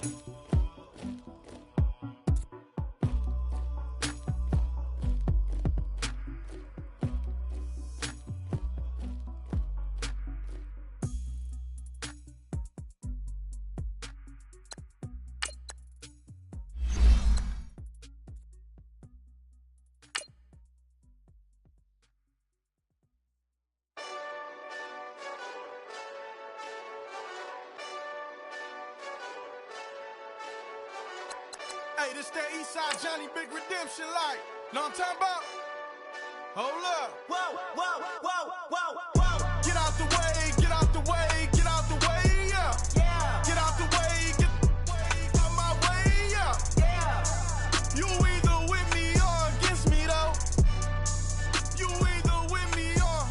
Hey, this that Eastside Johnny Big Redemption like. Know what I'm talking about? Hold up. Whoa, whoa, whoa, whoa, whoa. Get out the way, get out the way, get out the way, yeah. Yeah. Get out the way, get out my way, yeah. Yeah. You either with me or against me, though. You either with me or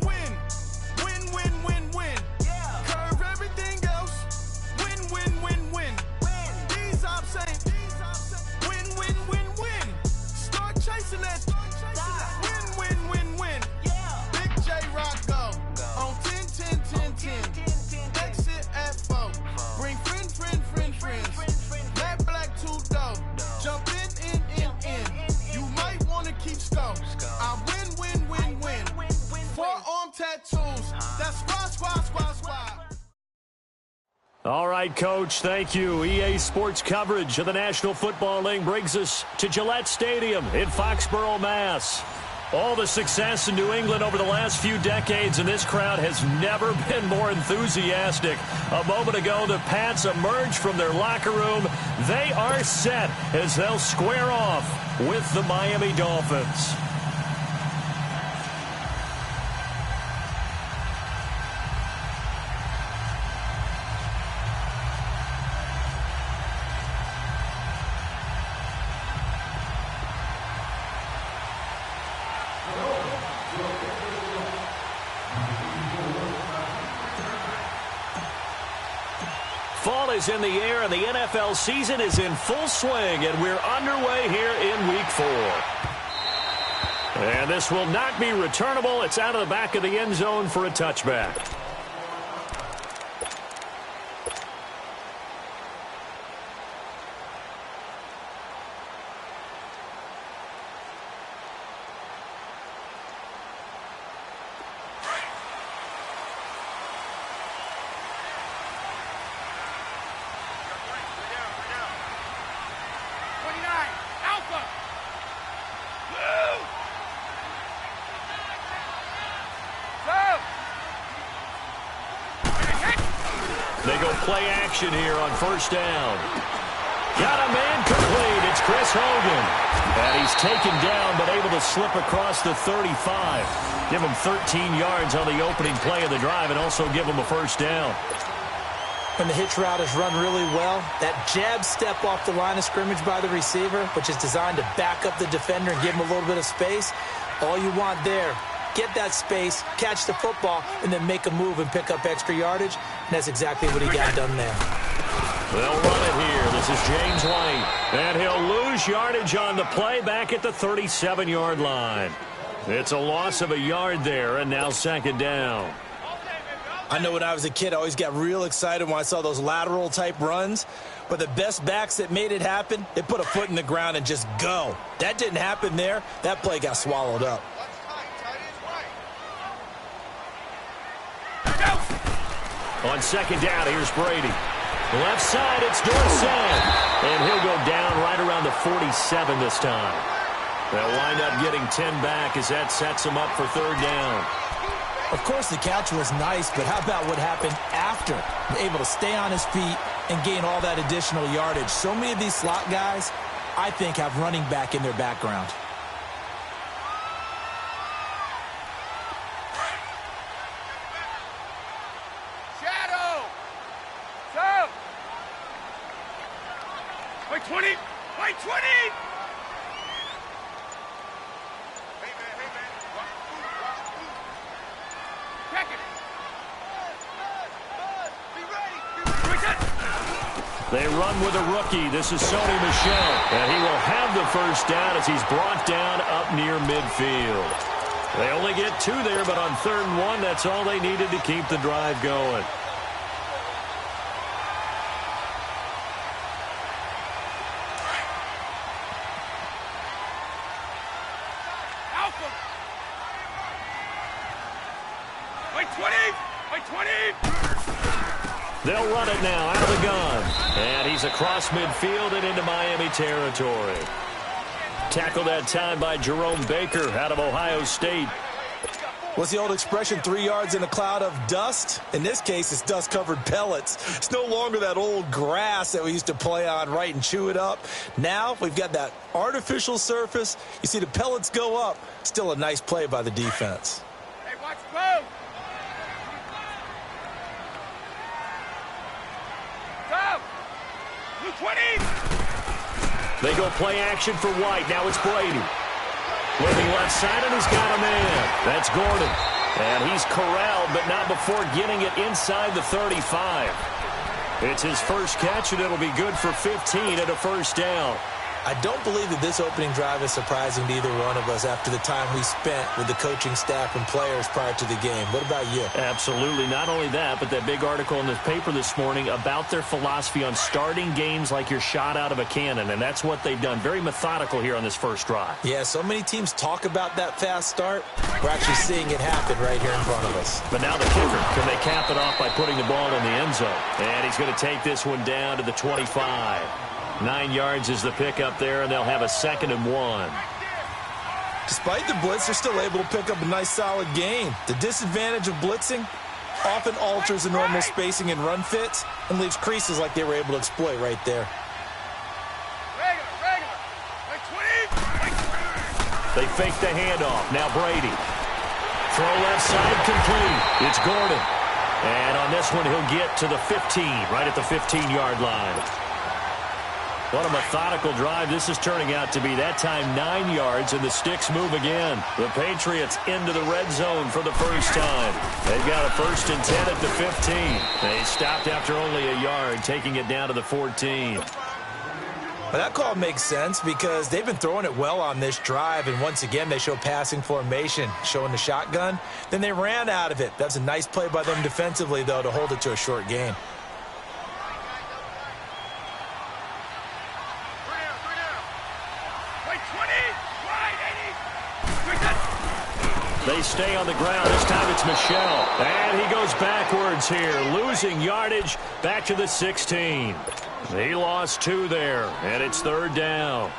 win. Win, win, win, win. Yeah. Curve everything else. Win, win, win, win. These I'm saying. Win, win, win, win. Start chasing that. Win, win, win, win. Yeah. Big J Rock go. On 10, 10, 10, 10. Exit at 4. Bring friends. That black two-door. Jump in. You might want to keep score. I win, win, win, win. Forearm tattoos. That's squad. All right, Coach, thank you. EA Sports coverage of the National Football League brings us to Gillette Stadium in Foxborough, Mass. All the success in New England over the last few decades, and this crowd has never been more enthusiastic. A moment ago, the Pats emerged from their locker room. They are set as they'll square off with the Miami Dolphins. Fall is in the air, and the NFL season is in full swing, and we're underway here in Week 4. And this will not be returnable. It's out of the back of the end zone for a touchback. They go play action here on first down. Got a man complete. It's Chris Hogan. And he's taken down but able to slip across the 35. Give him 13 yards on the opening play of the drive and also give him a first down. When the hitch route is run really well, that jab step off the line of scrimmage by the receiver, which is designed to back up the defender and give him a little bit of space, all you want there. Get that space, catch the football, and then make a move and pick up extra yardage. And that's exactly what he got done there. They'll run it here. This is James White. And he'll lose yardage on the play back at the 37-yard line. It's a loss of a yard there, and now second down. I know when I was a kid, I always got real excited when I saw those lateral-type runs. But the best backs that made it happen, they put a foot in the ground and just go. That didn't happen there. That play got swallowed up. On second down, here's Brady. Left side, it's Dorsett. And he'll go down right around the 47 this time. They'll wind up getting 10 back as that sets him up for third down. Of course, the catch was nice, but how about what happened after? Able to stay on his feet and gain all that additional yardage. So many of these slot guys, I think, have running back in their background. Wait 20! Wait 20! Hey, man. Check it! Be ready! They run with a rookie. This is Sony Michel. And he will have the first down as he's brought down up near midfield. They only get 2 there, but on 3rd and 1, that's all they needed to keep the drive going. They'll run it now out of the gun. And he's across midfield and into Miami territory. Tackled that time by Jerome Baker out of Ohio State. What's the old expression, 3 yards in a cloud of dust? In this case, it's dust-covered pellets. It's no longer that old grass that we used to play on, right, and chew it up. Now we've got that artificial surface. You see the pellets go up. Still a nice play by the defense. Hey, watch both. Go. Blue 20. They go play action for White. Now it's Brady. Looking left side, and he's got a man. That's Gordon. And he's corralled, but not before getting it inside the 35. It's his first catch, and it'll be good for 15 and a first down. I don't believe that this opening drive is surprising to either one of us after the time we spent with the coaching staff and players prior to the game. What about you? Absolutely. Not only that, but that big article in the paper this morning about their philosophy on starting games like you're shot out of a cannon, and that's what they've done. Very methodical here on this first drive. Yeah, so many teams talk about that fast start. We're actually seeing it happen right here in front of us. But now the kicker. Can they cap it off by putting the ball in the end zone? And he's going to take this one down to the 25. 9 yards is the pickup there, and they'll have a 2nd and 1. Despite the blitz, they're still able to pick up a nice, solid gain. The disadvantage of blitzing often alters the normal spacing and run fits and leaves creases like they were able to exploit right there. They fake the handoff. Now Brady. Throw left side complete. It's Gordon. And on this one, he'll get to the 15, right at the 15-yard line. What a methodical drive this is turning out to be. That time 9 yards, and the sticks move again. The Patriots into the red zone for the first time. They've got a 1st and 10 at the 15. They stopped after only a yard, taking it down to the 14. Well, that call makes sense because they've been throwing it well on this drive, and once again they show passing formation, showing the shotgun. Then they ran out of it. That's a nice play by them defensively, though, to hold it to a short gain. They stay on the ground. This time it's Michel. And he goes backwards here, losing yardage back to the 16. He lost 2 there, and it's 3rd down.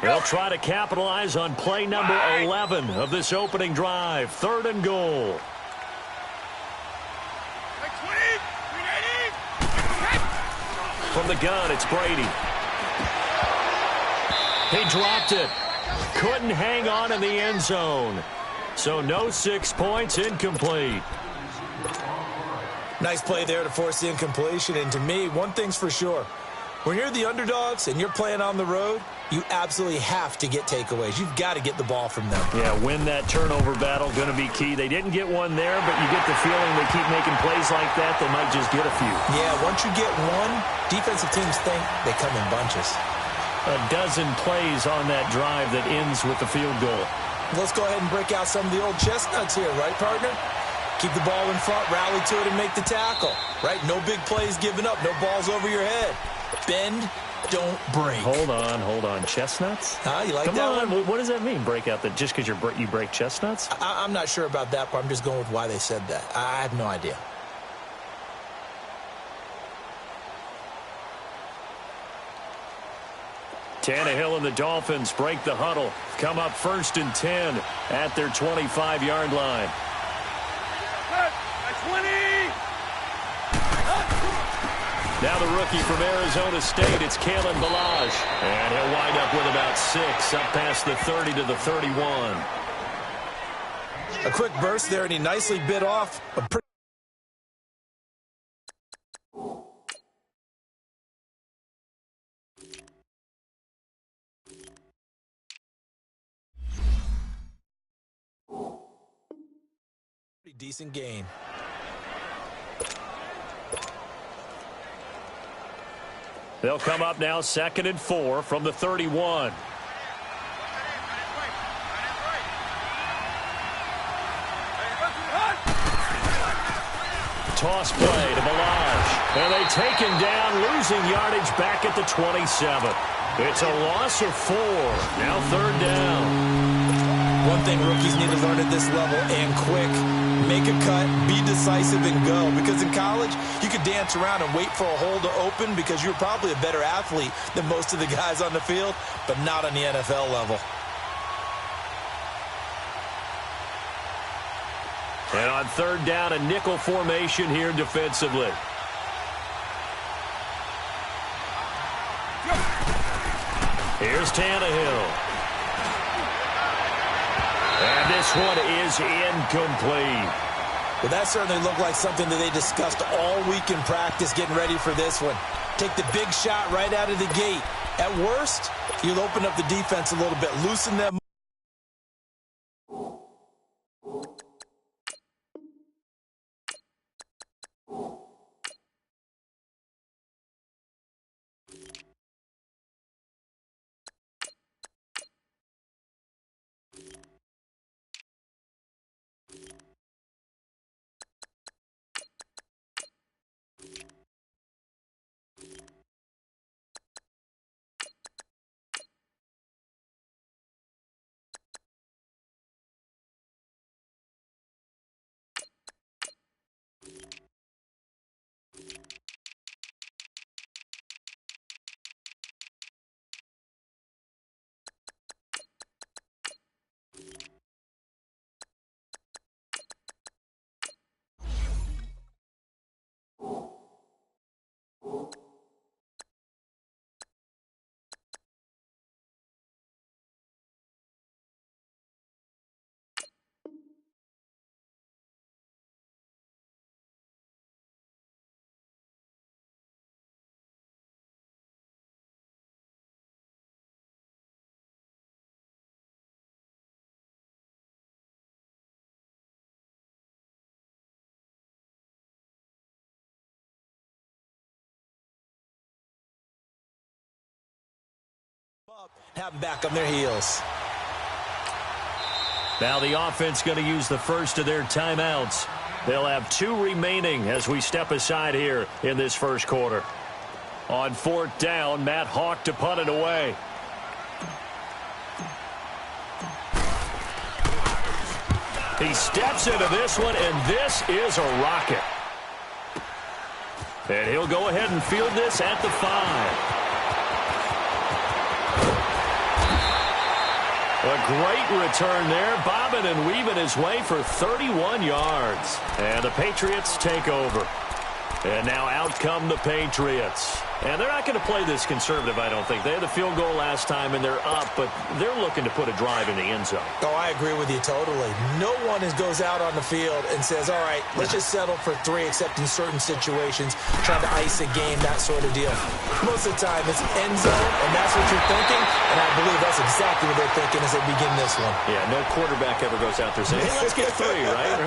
They'll try to capitalize on play number 11 of this opening drive. 3rd and goal. From the gun, it's Brady. He dropped it. Couldn't hang on in the end zone. So no 6 points, incomplete. Nice play there to force the incompletion. And to me, one thing's for sure. When you're the underdogs and you're playing on the road, you absolutely have to get takeaways. You've got to get the ball from them. Yeah, win that turnover battle, going to be key. They didn't get one there, but you get the feeling they keep making plays like that, they might just get a few. Yeah, once you get one, defensive teams think they come in bunches. A dozen plays on that drive that ends with the field goal. Let's go ahead and break out some of the old chestnuts here, right, partner? Keep the ball in front, rally to it, and make the tackle, right? No big plays given up, no balls over your head. Bend, don't break. Hold on. Chestnuts? You like Come that on. one? What does that mean, break out? That just because you break chestnuts? I'm not sure about that, but I'm just going with why they said that. I have no idea. Tannehill and the Dolphins break the huddle. Come up 1st and 10 at their 25-yard line. 20. Now the rookie from Arizona State, it's Kalen Ballage. And he'll wind up with about 6, up past the 30 to the 31. A quick burst there, and he nicely bit off a pretty... decent gain. They'll come up now 2nd and 4 from the 31. Toss play to Ballage. And they take him down, losing yardage back at the 27. It's a loss of 4. Now 3rd down. One thing rookies need to learn at this level, and quick, make a cut, be decisive, and go. Because in college, you could dance around and wait for a hole to open because you're probably a better athlete than most of the guys on the field, but not on the NFL level. And on third down, a nickel formation here defensively. Here's Tannehill. And this one is incomplete. Well, that certainly looked like something that they discussed all week in practice getting ready for this one. Take the big shot right out of the gate. At worst, you'll open up the defense a little bit, loosen them. Have them back on their heels. Now the offense going to use the first of their timeouts. They'll have 2 remaining as we step aside here in this first quarter. On fourth down, Matt Hawk to punt it away. He steps into this one, and this is a rocket. And he'll go ahead and field this at the 5. A great return there, bobbing and weaving his way for 31 yards. And the Patriots take over. And now out come the Patriots. And they're not going to play this conservative, I don't think. They had the field goal last time, and they're up, but they're looking to put a drive in the end zone. Oh, I agree with you totally. No one goes out on the field and says, all right, let's just settle for 3, except in certain situations, trying to ice a game, that sort of deal. Most of the time, it's end zone, and that's what you're thinking, and I believe that's exactly what they're thinking as they begin this one. Yeah, no quarterback ever goes out there saying, hey, let's get 3, right?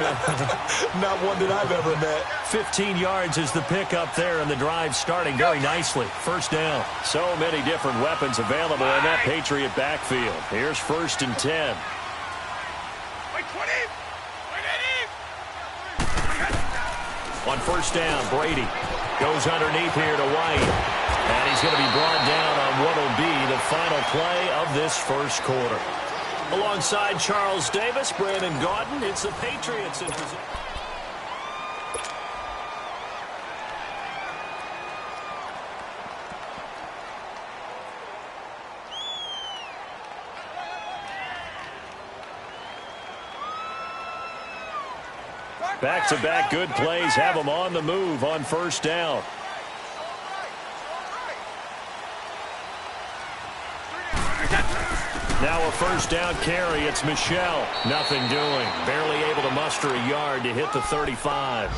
Not one that I've ever met. 15 yards is the pickup there, and the drive starting very nicely. First down. So many different weapons available in that Patriot backfield. Here's 1st and 10. On first down, Brady goes underneath here to White. And he's going to be brought down on what will be the final play of this first quarter. Alongside Charles Davis, Brandon Gaudin, it's the Patriots in position. Back-to-back good plays have them on the move on first down. Now a first down carry. It's Michelle. Nothing doing. Barely able to muster a yard to hit the 35.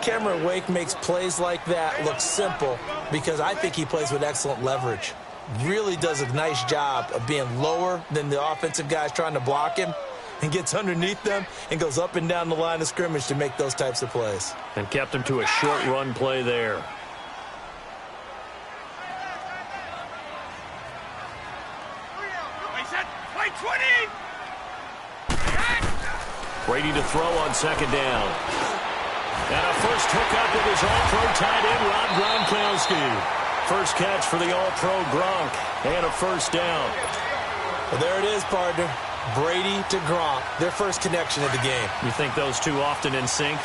Cameron Wake makes plays like that look simple because I think he plays with excellent leverage. Really does a nice job of being lower than the offensive guys trying to block him, and gets underneath them and goes up and down the line of scrimmage to make those types of plays. And kept him to a short run play there. Brady to throw on second down. And a first hookup with his all-pro tight end, Rob Gronkowski. First catch for the all-pro Gronk. And a first down. Well, there it is, partner. Brady to Gronk, their first connection of the game. You think those two often in sync?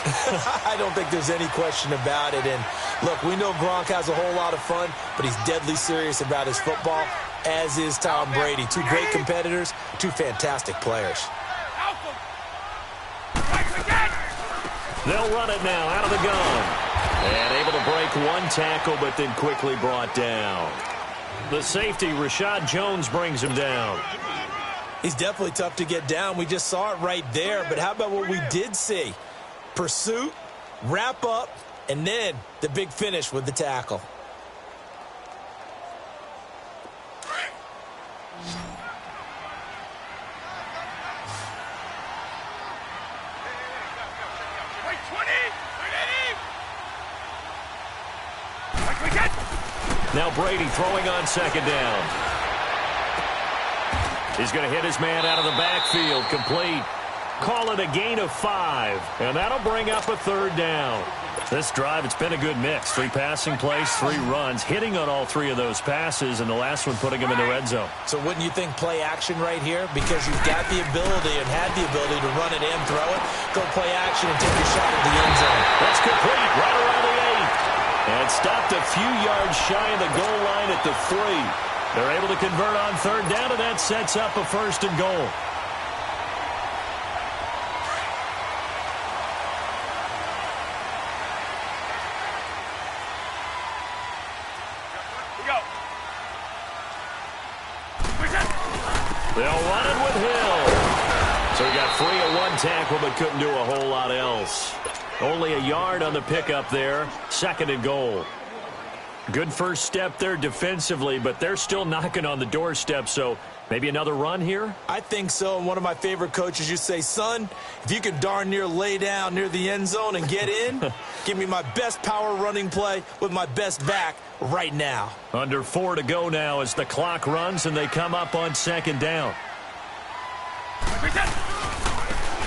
I don't think there's any question about it. And look, we know Gronk has a whole lot of fun, but he's deadly serious about his football, as is Tom Brady. Two great competitors, two fantastic players. They'll run it now out of the gun. And able to break one tackle, but then quickly brought down. The safety, Rashad Jones, brings him down. He's definitely tough to get down. We just saw it right there. But how about what we did see? Pursuit, wrap up, and then the big finish with the tackle. Now Brady throwing on second down. He's going to hit his man out of the backfield. Complete. Call it a gain of 5. And that'll bring up a third down. This drive, it's been a good mix. 3 passing plays, 3 runs. Hitting on all 3 of those passes, and the last one putting him in the red zone. So wouldn't you think play action right here? Because you've got the ability and had the ability to run it and throw it. Go play action and take a shot at the end zone. That's complete. Right around the 8. And stopped a few yards shy of the goal line at the 3. They're able to convert on third down, and that sets up a first and goal. They'll run it with Hill. So he got free of one tackle, but couldn't do a whole lot else. Only a yard on the pickup there. Second and goal. Good first step there defensively, but they're still knocking on the doorstep, so maybe another run here? I think so, and one of my favorite coaches used to say, son, if you can darn near lay down near the end zone and get in, give me my best power running play with my best back right now. Under 4 to go now as the clock runs and they come up on second down.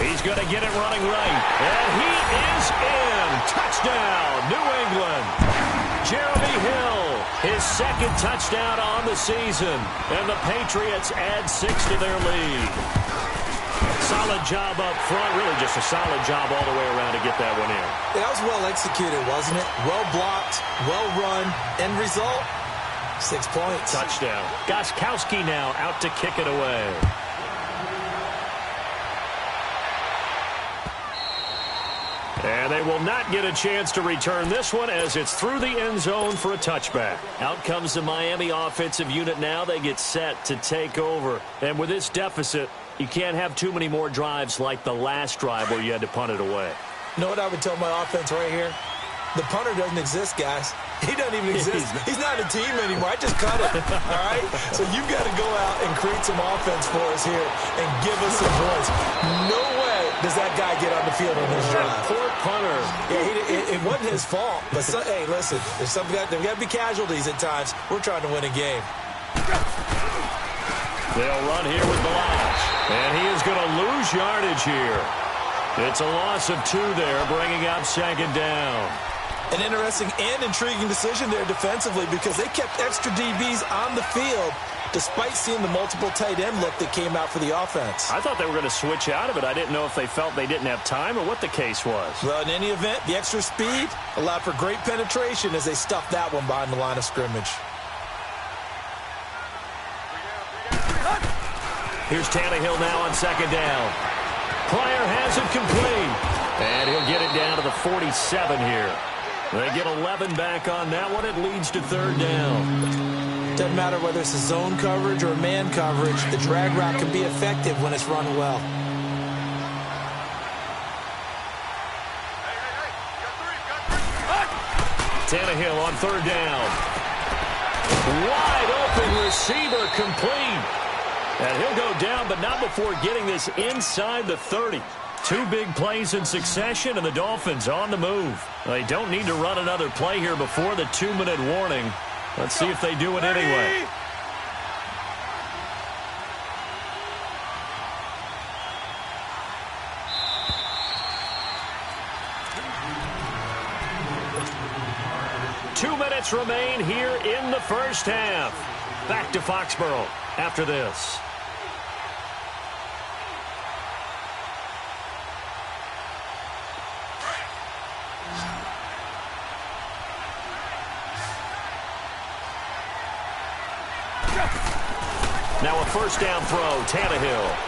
He's going to get it running right, and he is in. Touchdown, New England. Jeremy Hill, his second touchdown on the season, and the Patriots add 6 to their lead. Solid job up front, really just a solid job all the way around to get that one in. That was well executed, wasn't it? Well blocked, well run, end result, 6 points. Touchdown. Gostkowski now out to kick it away. And they will not get a chance to return this one as it's through the end zone for a touchback. Out comes the Miami offensive unit now. They get set to take over. And with this deficit, you can't have too many more drives like the last drive where you had to punt it away. You know what I would tell my offense right here? The punter doesn't exist, guys. He doesn't even exist. He's not a team anymore. I just cut it, all right? So you've got to go out and create some offense for us here and give us some points. No way does that guy get on the field on this drive. Poor punter. Yeah, it wasn't his fault. But, hey, listen, there's got to be casualties at times. We're trying to win a game. They'll run here with Balazs. And he is going to lose yardage here. It's a loss of 2 there, bringing up second down. An interesting and intriguing decision there defensively because they kept extra DBs on the field despite seeing the multiple tight end look that came out for the offense. I thought they were going to switch out of it. I didn't know if they felt they didn't have time or what the case was. Well, in any event, the extra speed allowed for great penetration as they stuffed that one behind the line of scrimmage. Here's Tannehill now on second down. Pryor has it complete. And he'll get it down to the 47 here. They get 11 back on that one. It leads to third down. Doesn't matter whether it's a zone coverage or man coverage. The drag route can be effective when it's run well. Tannehill on third down. Wide open receiver complete. And he'll go down, but not before getting this inside the 30. 2 big plays in succession, and the Dolphins on the move. They don't need to run another play here before the 2-minute warning. Let's see if they do it anyway. Two minutes remain here in the first half. Back to Foxborough after this. Now a first down throw, Tannehill.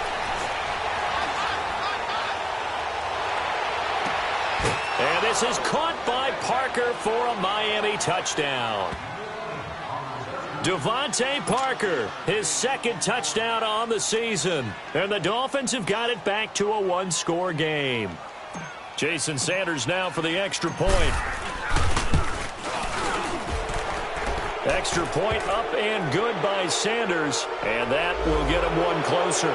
And this is caught by Parker for a Miami touchdown. Devontae Parker, his second touchdown on the season. And the Dolphins have got it back to a one-score game. Jason Sanders now for the extra point. Extra point up and good by Sanders. And that will get him one closer.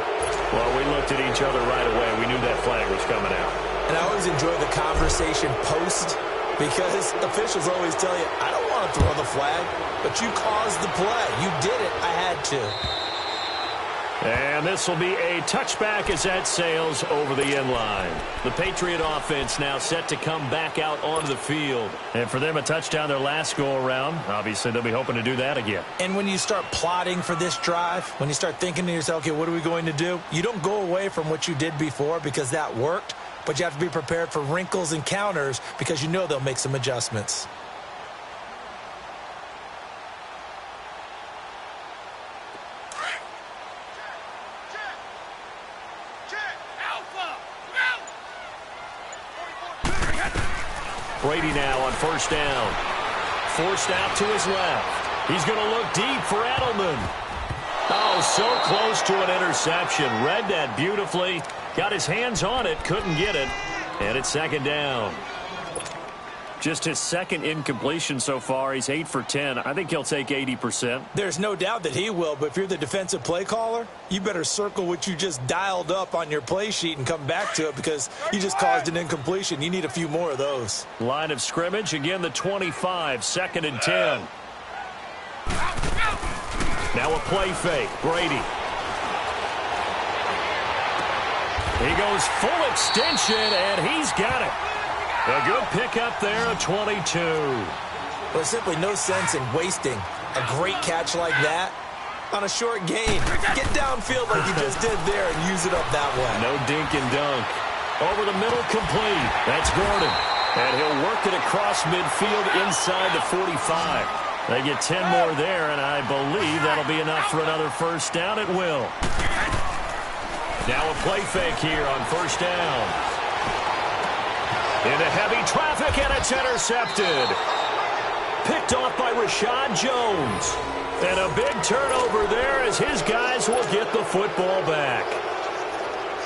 Well, we looked at each other right away. We knew that flag was coming out. And I always enjoy the conversation post because officials always tell you, I don't want to throw the flag, but you caused the play. You did it. I had to. And this will be a touchback as that sails over the end line. The Patriot offense now set to come back out onto the field. And for them, a touchdown their last go-around. Obviously, they'll be hoping to do that again. And when you start plotting for this drive, when you start thinking to yourself, okay, what are we going to do? You don't go away from what you did before because that worked. But you have to be prepared for wrinkles and counters because you know they'll make some adjustments. Brady now on first down. Forced out to his left. He's going to look deep for Edelman. Oh, so close to an interception. Read that beautifully. Got his hands on it, couldn't get it, and it's second down. Just his second incompletion so far. He's 8 for 10. I think he'll take 80%. There's no doubt that he will, but if you're the defensive play caller, you better circle what you just dialed up on your play sheet and come back to it because you just caused an incompletion. You need a few more of those. Line of scrimmage, again the 25, second and 10. Now a play fake, Brady. He goes full extension, and he's got it. A good pickup there, a 22. There's simply no sense in wasting a great catch like that on a short gain. Get downfield like you just did there and use it up that way. No dink and dunk. Over the middle, complete. That's Gordon. And he'll work it across midfield inside the 45. They get 10 more there, and I believe that'll be enough for another first down. It will. Now a play fake here on first down. Into heavy traffic, and it's intercepted. Picked off by Rashad Jones. And a big turnover there as his guys will get the football back.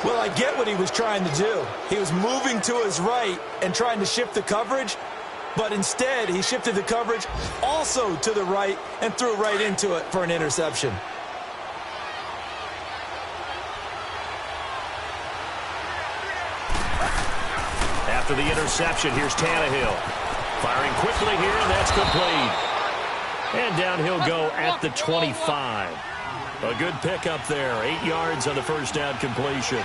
Well, I get what he was trying to do. He was moving to his right and trying to shift the coverage, but instead he shifted the coverage also to the right and threw right into it for an interception. After the interception, here's Tannehill. Firing quickly here, and that's complete. And down he'll go at the 25. A good pickup there. 8 yards on the first down completion.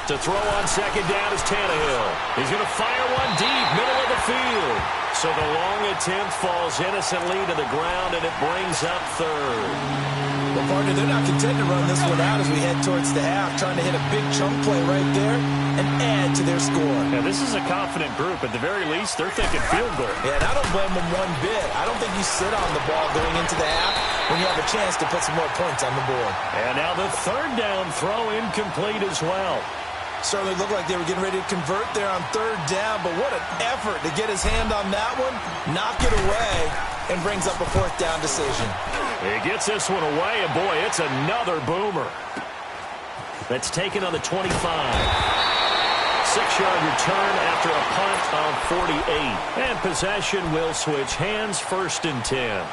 To throw on second down is Tannehill. He's going to fire one deep, middle of the field. So the long attempt falls innocently to the ground, and it brings up third. Well, partner, they're not content to run this one out as we head towards the half, trying to hit a big chunk play right there and add to their score. Yeah, this is a confident group. At the very least, they're thinking field goal. Yeah, and I don't blame them one bit. I don't think you sit on the ball going into the half when you have a chance to put some more points on the board. And now the third down throw incomplete as well. Certainly looked like they were getting ready to convert there on third down, but what an effort to get his hand on that one, knock it away, and brings up a fourth down decision. He gets this one away, and boy, it's another boomer. That's taken on the 25. 6-yard return after a punt of 48. And possession will switch hands, first and 10.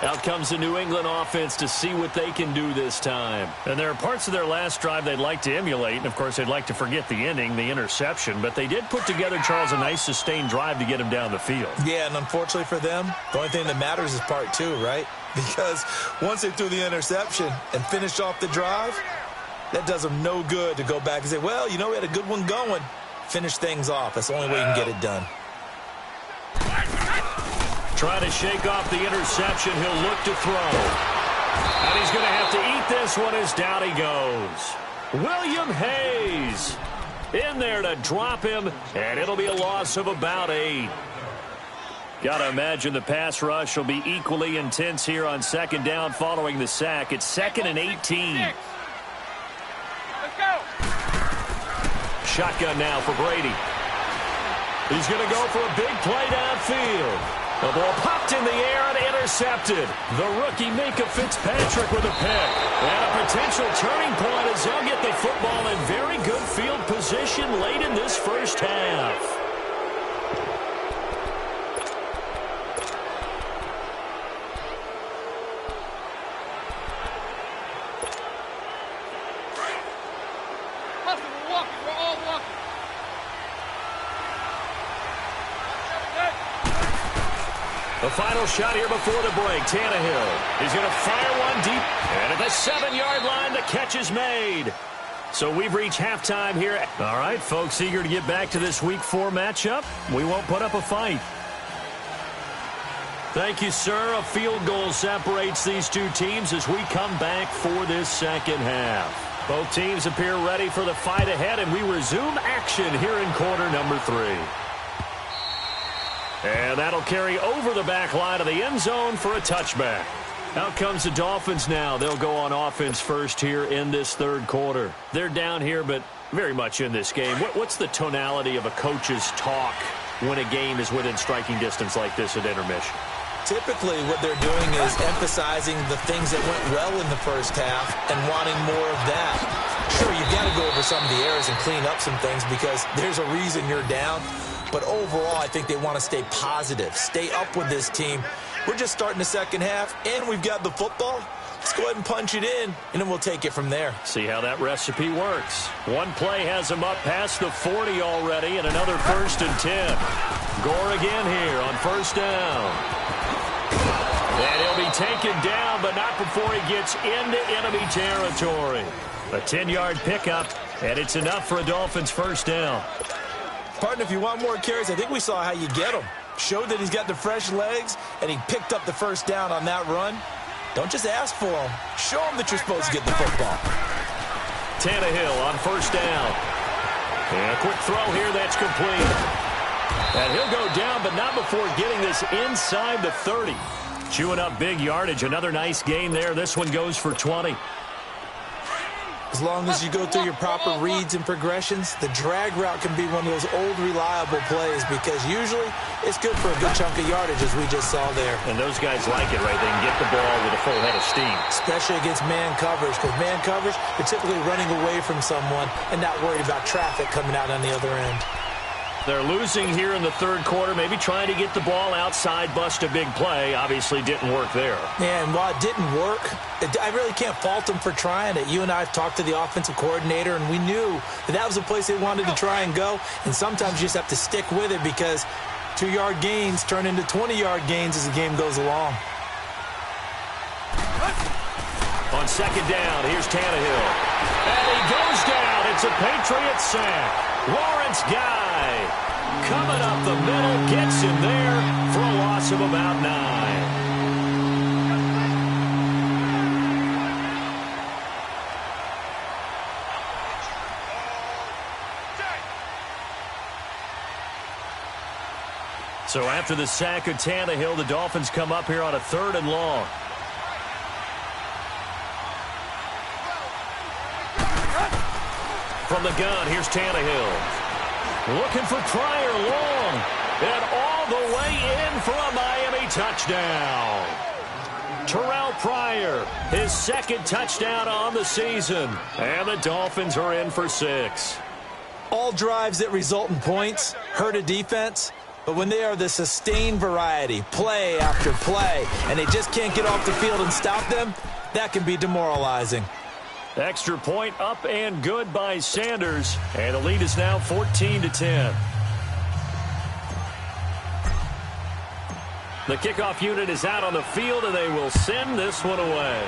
Out comes the New England offense to see what they can do this time. And there are parts of their last drive they'd like to emulate. And, of course, they'd like to forget the ending, the interception. But they did put together, Charles, a nice sustained drive to get him down the field. Yeah, and unfortunately for them, the only thing that matters is part two, right? Because once they threw the interception and finished off the drive, that does them no good to go back and say, well, you know, we had a good one going. Finish things off. That's the only way you can get it done. Trying to shake off the interception. He'll look to throw. And he's going to have to eat this one as down he goes. William Hayes in there to drop him, and it'll be a loss of about 8. Gotta imagine the pass rush will be equally intense here on second down following the sack. It's 2nd and 18. Let's go. Shotgun now for Brady. He's going to go for a big play downfield. The ball popped in the air and intercepted. The rookie Minka Fitzpatrick with a pick. And a potential turning point as they'll get the football in very good field position late in this first half. The final shot here before the break. Tannehill. He's going to fire one deep. And at the 7-yard line, the catch is made. So we've reached halftime here. All right, folks, eager to get back to this Week 4 matchup. We won't put up a fight. Thank you, sir. A field goal separates these two teams as we come back for this second half. Both teams appear ready for the fight ahead, and we resume action here in quarter number 3. And that'll carry over the back line of the end zone for a touchback. Out comes the Dolphins now. They'll go on offense first here in this third quarter. They're down here, but very much in this game. What's the tonality of a coach's talk when a game is within striking distance like this at intermission? Typically, what they're doing is emphasizing the things that went well in the first half and wanting more of that. Sure, you've got to go over some of the errors and clean up some things because there's a reason you're down. But overall, I think they want to stay positive, stay up with this team. We're just starting the second half, and we've got the football. Let's go ahead and punch it in, and then we'll take it from there. See how that recipe works. One play has them up past the 40 already, and another 1st and 10. Gore again here on first down. And he'll be taken down, but not before he gets into enemy territory. A 10-yard pickup, and it's enough for a Dolphins first down. Partner, if you want more carries, I think we saw how you get him. Showed that he's got the fresh legs, and he picked up the first down on that run. Don't just ask for him. Show him that you're supposed to get the football. Tannehill on first down. And a quick throw here that's complete. And he'll go down, but not before getting this inside the 30. Chewing up big yardage. Another nice gain there. This one goes for 20. As long as you go through your proper reads and progressions, the drag route can be one of those old reliable plays because usually it's good for a good chunk of yardage as we just saw there. And those guys like it, right? They can get the ball with a full head of steam. Especially against man coverage because man coverage, you're typically running away from someone and not worried about traffic coming out on the other end. They're losing here in the third quarter, maybe trying to get the ball outside, bust a big play. Obviously didn't work there. Yeah, and while it didn't work, I really can't fault them for trying it. You and I have talked to the offensive coordinator, and we knew that was a place they wanted to try and go. And sometimes you just have to stick with it because 2-yard gains turn into 20-yard gains as the game goes along. On second down, here's Tannehill. And he goes down. It's a Patriots sack. Lawrence Guy coming up the middle, gets him there for a loss of about 9. So after the sack of Tannehill, the Dolphins come up here on a 3rd and long. From the gun, here's Tannehill. Looking for Pryor long. And all the way in for a Miami touchdown. Terrell Pryor, his 2nd touchdown on the season. And the Dolphins are in for 6. All drives that result in points hurt a defense. But when they are the sustained variety, play after play, and they just can't get off the field and stop them, that can be demoralizing. Extra point up and good by Sanders. And the lead is now 14-10. The kickoff unit is out on the field, and they will send this one away.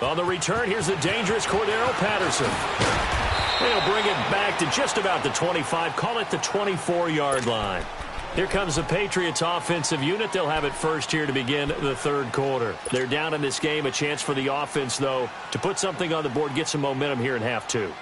On the return, here's the dangerous Cordero Patterson. They'll bring it back to just about the 25, call it the 24-yard line. Here comes the Patriots offensive unit. They'll have it first here to begin the third quarter. They're down in this game. A chance for the offense, though, to put something on the board, get some momentum here in half 2.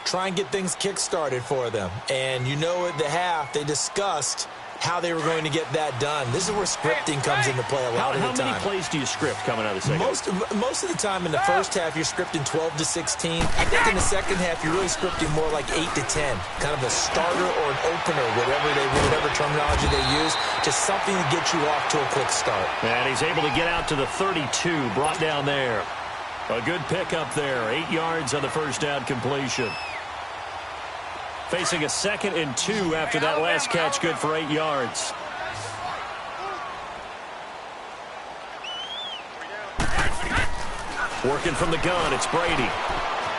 try and get things kick-started for them. And you know at the half, they discussed how they were going to get that done. This is where scripting comes into play a lot of the time. How many plays do you script coming out of the second? Most of the time in the first half, you're scripting 12 to 16. I think in the second half, you're really scripting more like 8 to 10. Kind of a starter or an opener, whatever terminology they use. Just something to get you off to a quick start. And he's able to get out to the 32, brought down there. A good pickup there. 8 yards on the first down completion. Facing a 2nd and 2 after that last catch, good for 8 yards. Working from the gun, it's Brady.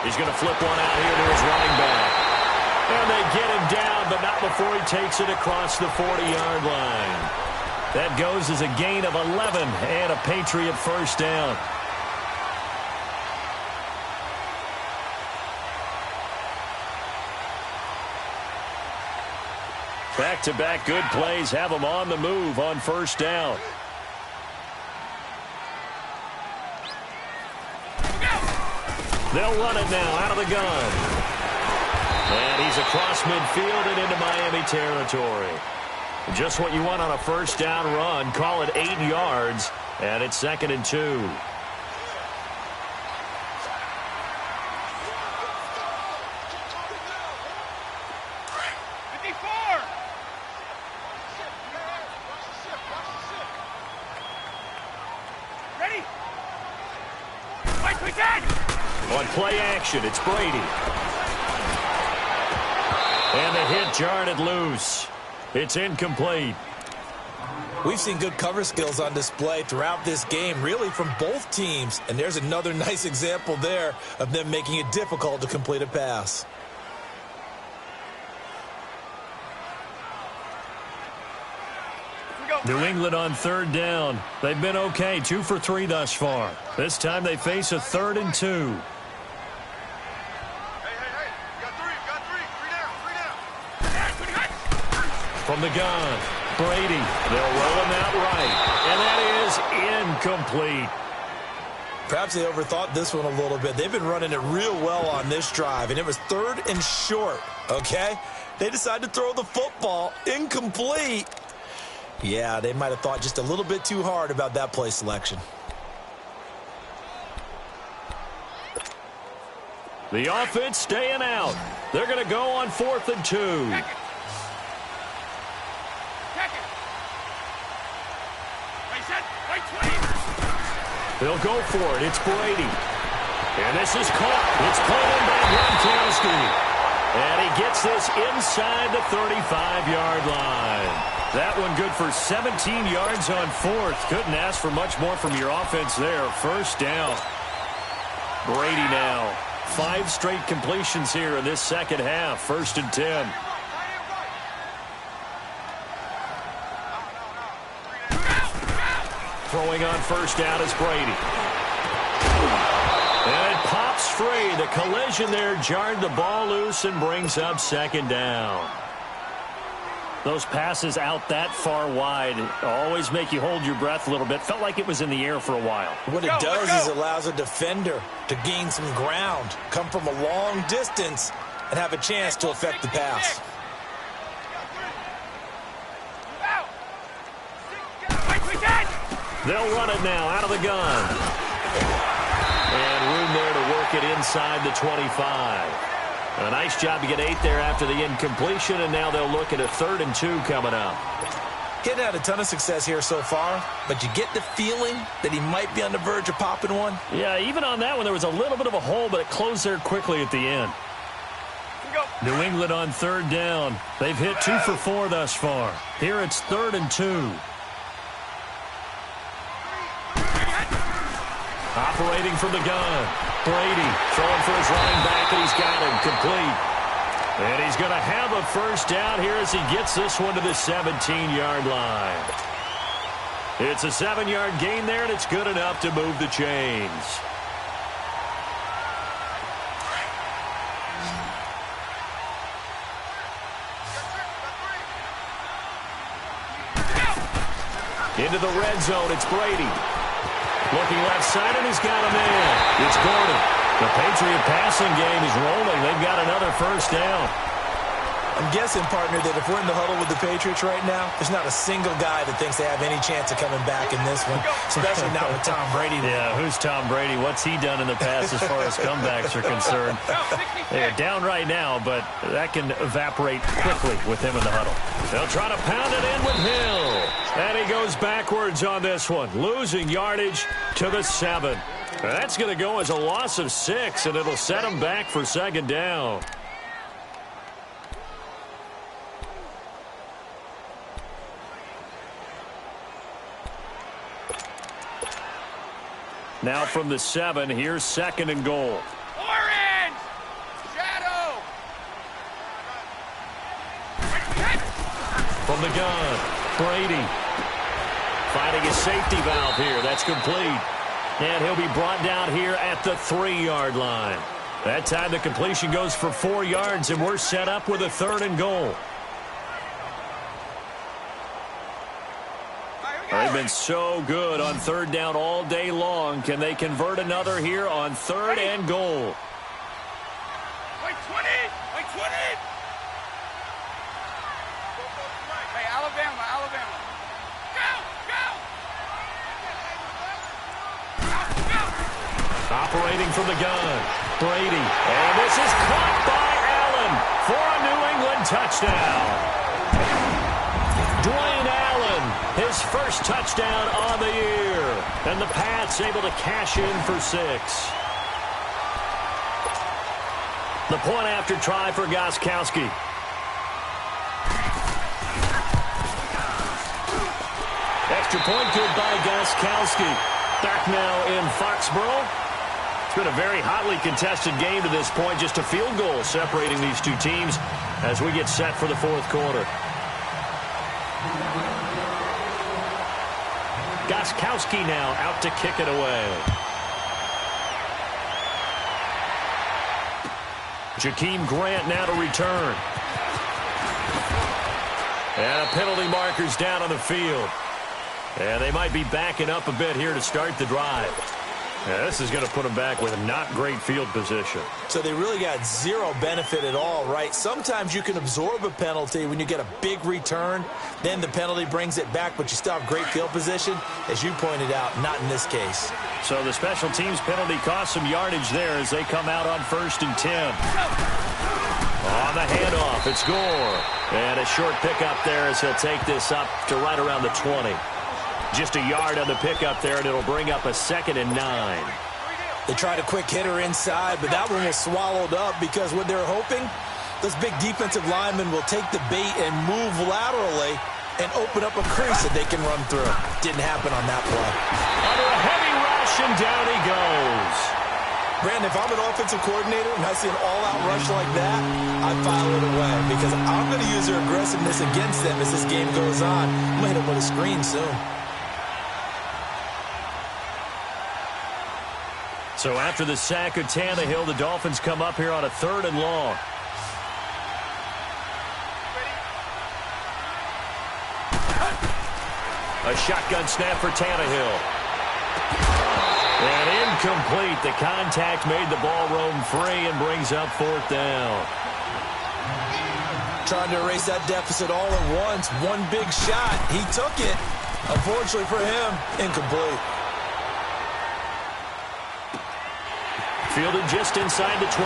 He's going to flip one out here to his running back. And they get him down, but not before he takes it across the 40-yard line. That goes as a gain of 11 and a Patriot first down. Back-to-back good plays have them on the move on first down. They'll run it now out of the gun. And he's across midfield and into Miami territory. Just what you want on a first down run. Call it 8 yards, and it's 2nd and 2. On play action, it's Brady. And the hit jarred it loose. It's incomplete. We've seen good cover skills on display throughout this game, really from both teams. And there's another nice example there of them making it difficult to complete a pass. New England on 3rd down. They've been okay, 2 for 3 thus far. This time they face a 3rd and 2. Hey, got three down. From the gun, Brady. They'll roll him out right. And that is incomplete. Perhaps they overthought this one a little bit. They've been running it real well on this drive, and it was 3rd and short, okay? They decided to throw the football incomplete. Yeah, they might have thought just a little bit too hard about that play selection. The offense staying out. They're going to go on 4th and 2. They'll go for it. It's Brady. And this is caught. It's pulled in by Gronkowski. And he gets this inside the 35-yard line. That one good for 17 yards on 4th. Couldn't ask for much more from your offense there. First down. Brady now. 5 straight completions here in this second half. 1st and 10. Throwing on first down is Brady. And it pops free. The collision there jarred the ball loose and brings up 2nd down. Those passes out that far wide always make you hold your breath a little bit. Felt like it was in the air for a while. What it does is it allows a defender to gain some ground, come from a long distance, and have a chance to affect the pass. They'll run it now out of the gun. And room there to work it inside the 25. A nice job to get 8 there after the incompletion, and now they'll look at a 3rd and 2 coming up. Getting had a ton of success here so far, but you get the feeling that he might be on the verge of popping one. Yeah, even on that one, there was a little bit of a hole, but it closed there quickly at the end. New England on 3rd down. They've hit 2 for 4 thus far. Here it's 3rd and 2. Operating from the gun. Brady throwing for his running back, and he's got him complete. And he's going to have a first down here as he gets this one to the 17-yard line. It's a 7-yard gain there, and it's good enough to move the chains. Into the red zone, it's Brady. Looking left side, and he's got him in. It's Gordon. The Patriot passing game is rolling. They've got another first down. I'm guessing, partner, that if we're in the huddle with the Patriots right now, there's not a single guy that thinks they have any chance of coming back in this one, especially not with Tom Brady. Yeah, who's Tom Brady? What's he done in the past as far as comebacks are concerned? They're down right now, but that can evaporate quickly with him in the huddle. They'll try to pound it in with Hill. And he goes backwards on this one, losing yardage to the 7. That's going to go as a loss of 6, and it'll set him back for second down. Now from the 7, here's second and goal. Orange! Shadow! From the gun, Brady. Finding a safety valve here. That's complete. And he'll be brought down here at the 3-yard line. That time the completion goes for 4 yards, and we're set up with a 3rd and goal. They've been so good on 3rd down all day long. Can they convert another here on 3rd and goal? Wait, 20! Wait, 20! Hey, Alabama, Alabama. Go! Operating from the gun, Brady. And this is caught by Allen for a New England touchdown. Dwayne Allen, his first touchdown on the year. And the Pats able to cash in for 6. The point after try for Gostkowski. Extra point good by Gostkowski. Back now in Foxborough. It's been a very hotly contested game to this point. Just a field goal separating these two teams as we get set for the 4th quarter. Gostkowski now out to kick it away. Jakeem Grant now to return. And a penalty marker's down on the field. And they might be backing up a bit here to start the drive. Yeah, this is going to put them back with a not great field position. So they really got zero benefit at all, right? Sometimes you can absorb a penalty when you get a big return. Then the penalty brings it back, but you still have great field position. As you pointed out, not in this case. So the special teams penalty cost some yardage there as they come out on 1st and 10. On the handoff, it's Gore. And a short pickup there as he'll take this up to right around the 20. Just a yard on the pickup there, and it'll bring up a 2nd and 9. They tried a quick hitter inside, but that one was swallowed up because what they're hoping, those big defensive linemen will take the bait and move laterally and open up a crease that they can run through. Didn't happen on that play. Under a heavy rush, and down he goes. Brandon, if I'm an offensive coordinator and I see an all-out rush like that, I file it away because I'm going to use their aggressiveness against them as this game goes on. I'm going to hit them with a screen soon. So after the sack of Tannehill, the Dolphins come up here on a 3rd and long. A shotgun snap for Tannehill. And incomplete. The contact made the ball roam free and brings up 4th down. Trying to erase that deficit all at once. One big shot. He took it. Unfortunately for him, incomplete. Fielded just inside the 20.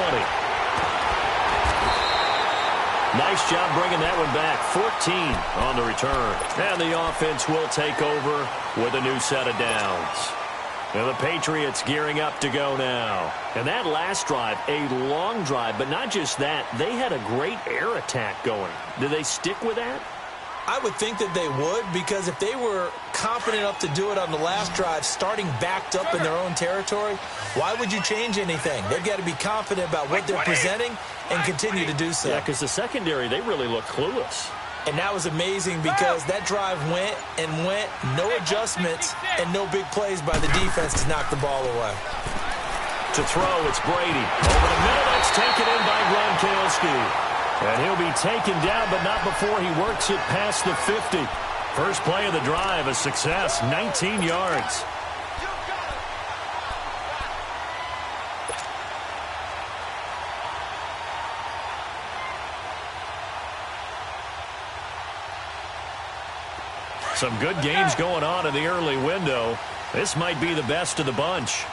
Nice job bringing that one back. 14 on the return. And the offense will take over with a new set of downs. And the Patriots gearing up to go now. And that last drive, a long drive, but not just that. They had a great air attack going. Do they stick with that? I would think that they would, because if they were confident enough to do it on the last drive, starting backed up in their own territory, why would you change anything? They've got to be confident about what they're presenting and continue to do so. Yeah, because the secondary, they really look clueless. And that was amazing because that drive went and went, no adjustments, and no big plays by the defense to knock the ball away. To throw, it's Brady. Over the middle, that's taken in by Gronkowski. And he'll be taken down, but not before he works it past the 50. First play of the drive, a success, 19 yards. Some good games going on in the early window. This might be the best of the bunch.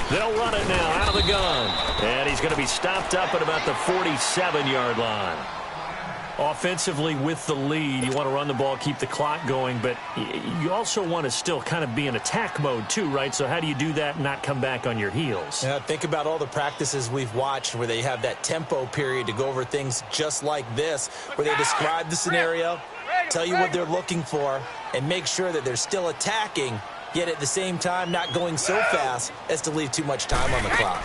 They'll run it now out of the gun. And he's going to be stopped up at about the 47-yard line. Offensively with the lead, you want to run the ball, keep the clock going, but you also want to still kind of be in attack mode too, right? So how do you do that and not come back on your heels? Yeah, think about all the practices we've watched where they have that tempo period to go over things just like this, where they describe the scenario, tell you what they're looking for, and make sure that they're still attacking, yet at the same time not going so fast as to leave too much time on the clock.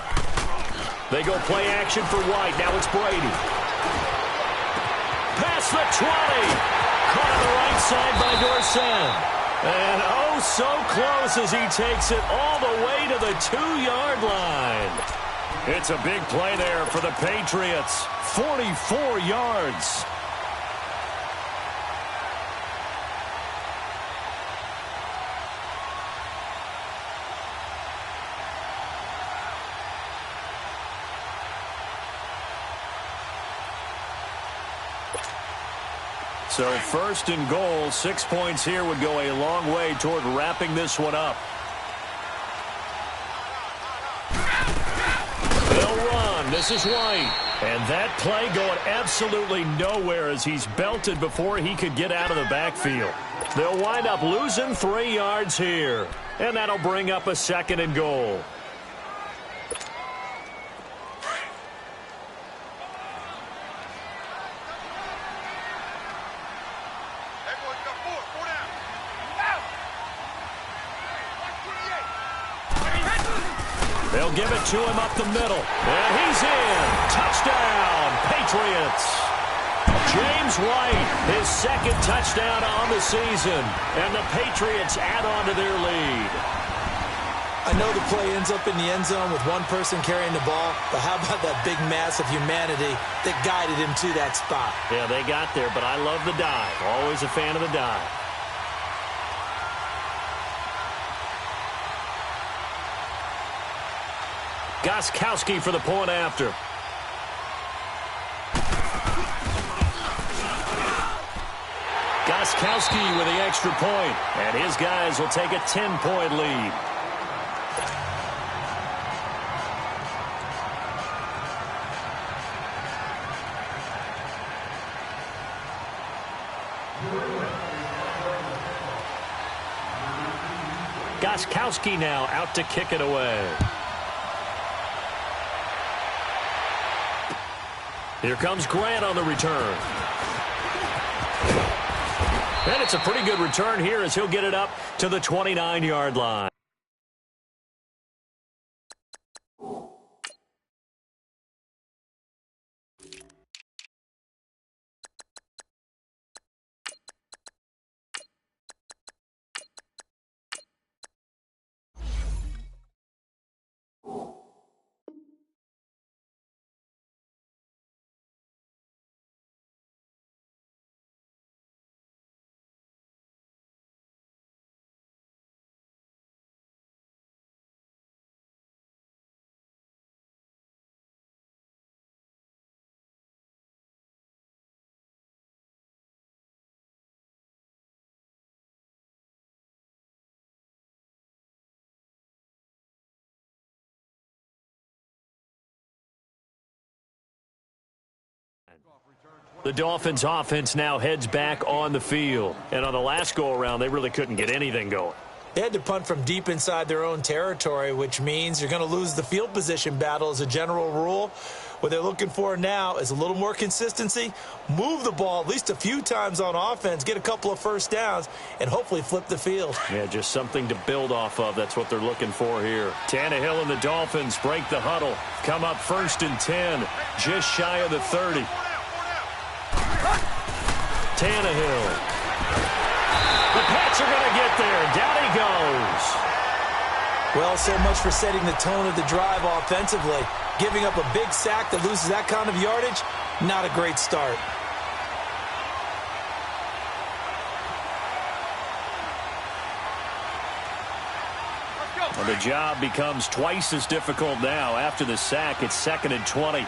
They go play action for White. Now it's Brady. Past the 20. Caught on the right side by Dorsett. And oh, so close as he takes it all the way to the 2-yard line. It's a big play there for the Patriots. 44 yards. So first and goal, 6 points here would go a long way toward wrapping this one up. They'll run. This is White. And that play going absolutely nowhere as he's belted before he could get out of the backfield. They'll wind up losing 3 yards here. And that'll bring up a second and goal. They'll give it to him up the middle. And he's in. Touchdown, Patriots. James White, his second touchdown on the season. And the Patriots add on to their lead. I know the play ends up in the end zone with one person carrying the ball, but how about that big mass of humanity that guided him to that spot? Yeah, they got there, but I love the dive. Always a fan of the dive. Gostkowski for the point after. Gostkowski with the extra point, and his guys will take a 10-point lead. Gostkowski now out to kick it away. Here comes Grant on the return. And it's a pretty good return here as he'll get it up to the 29-yard line. The Dolphins offense now heads back on the field. And on the last go-around, they really couldn't get anything going. They had to punt from deep inside their own territory, which means you're going to lose the field position battle as a general rule. What they're looking for now is a little more consistency, move the ball at least a few times on offense, get a couple of first downs, and hopefully flip the field. Yeah, just something to build off of. That's what they're looking for here. Tannehill and the Dolphins break the huddle. Come up 1st and 10, just shy of the 30. Tannehill. The Pats are going to get there. Down he goes. Well, so much for setting the tone of the drive offensively. Giving up a big sack that loses that kind of yardage, not a great start. And the job becomes twice as difficult now. After the sack, it's 2nd and 20.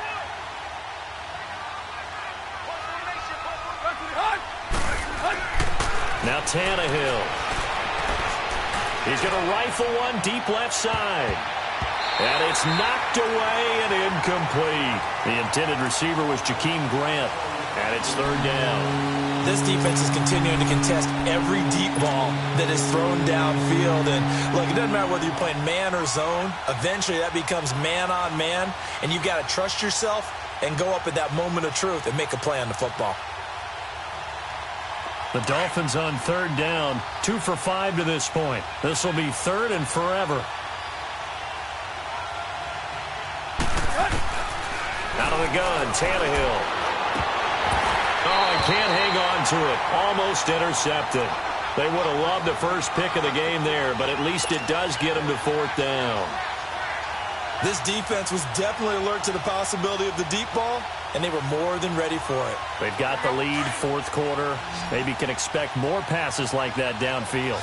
Now Tannehill. He's going to rifle one deep left side. And it's knocked away and incomplete. The intended receiver was Jakeem Grant. And it's third down. This defense is continuing to contest every deep ball that is thrown downfield. And, look, it doesn't matter whether you're playing man or zone. Eventually, that becomes man-on-man. And you've got to trust yourself and go up at that moment of truth and make a play on the football. The Dolphins on third down, 2 for 5 to this point. This will be third and forever. Out of the gun, Tannehill. Oh, he can't hang on to it. Almost intercepted. They would have loved the first pick of the game there, but at least it does get them to fourth down. This defense was definitely alert to the possibility of the deep ball, and they were more than ready for it. They've got the lead, fourth quarter. Maybe can expect more passes like that downfield.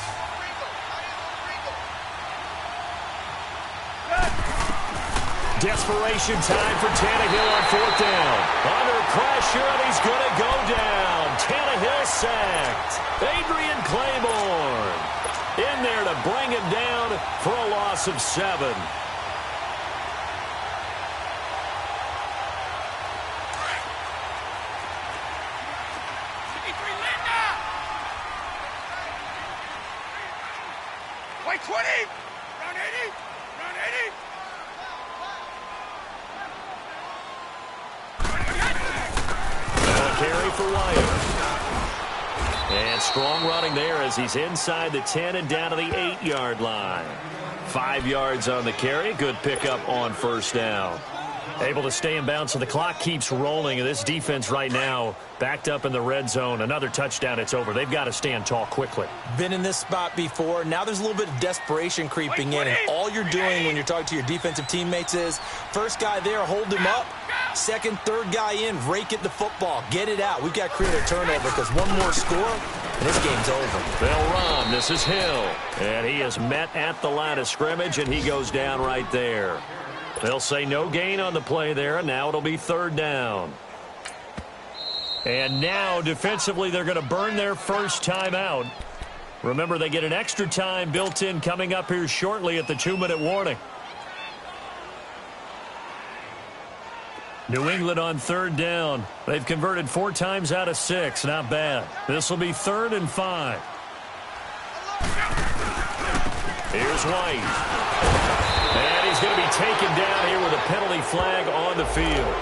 Desperation time for Tannehill on fourth down. Under pressure, and he's going to go down. Tannehill sacked. Adrian Claiborne in there to bring him down for a loss of 7. Wait, 20! Round 80! Round 80! Carry for Wyatt. And strong running there as he's inside the 10 and down to the 8-yard line. 5 yards on the carry. Good pickup on first down. Able to stay in bounds, so the clock keeps rolling. And this defense right now backed up in the red zone. Another touchdown, it's over. They've got to stand tall quickly. Been in this spot before. Now there's a little bit of desperation creeping in. And all you're doing when you're talking to your defensive teammates is, first guy there, hold him up. Second, third guy in, rake at the football. Get it out. We've got to create a turnover because one more score, and this game's over. They'll run. This is Hill. And he is met at the line of scrimmage, and he goes down right there. They'll say no gain on the play there, and now it'll be third down. And now, defensively, they're going to burn their first time out. Remember, they get an extra time built in coming up here shortly at the 2-minute warning. New England on third down. They've converted 4 times out of 6. Not bad. This will be 3rd and 5. Here's White. And he's going to be taken down here with a penalty flag on the field.